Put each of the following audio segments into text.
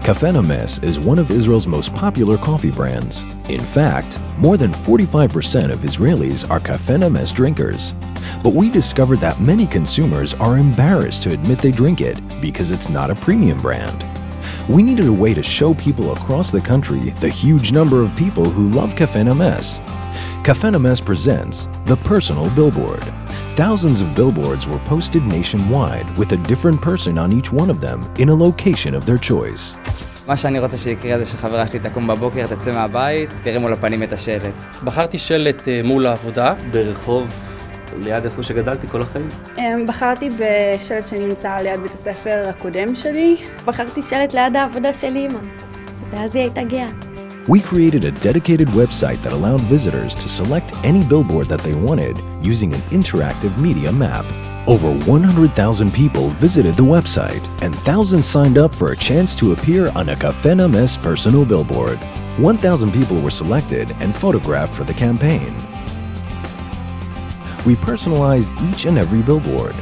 Cafe Nemes is one of Israel's most popular coffee brands. In fact, more than 45% of Israelis are Cafe Nemes drinkers. But we discovered that many consumers are embarrassed to admit they drink it because it's not a premium brand. We needed a way to show people across the country the huge number of people who love Cafe Nemes. Cafe Nemes presents the Personal Billboard. Thousands of billboards were posted nationwide with a different person on each one of them in a location of their choice. מה שאני רוצה שיקרה זה שחברה שלי תקום בבוקר, תצא מהבית, תראה מול הפנים את השלט. בחרתי שלט מול העבודה. ברחוב ליד איפה שגדלתי כל החיים. בחרתי בשלט שנמצא ליד בית הספר הקודם שלי. בחרתי שלט ליד העבודה של אמא, ואז היא הייתה גאה. We created a dedicated website that allowed visitors to select any billboard that they wanted using an interactive media map. Over 100,000 people visited the website, and thousands signed up for a chance to appear on a Cafe Nemes personal billboard. 1,000 people were selected and photographed for the campaign. We personalized each and every billboard,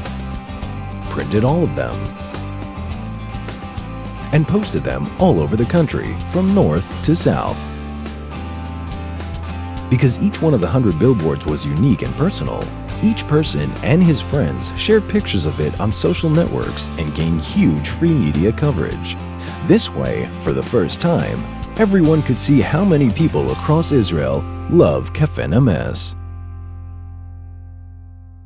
printed all of them, and posted them all over the country, from north to south. Because each one of the 100 billboards was unique and personal, each person and his friends shared pictures of it on social networks and gained huge free media coverage. This way, for the first time, everyone could see how many people across Israel love Cafe Nemes.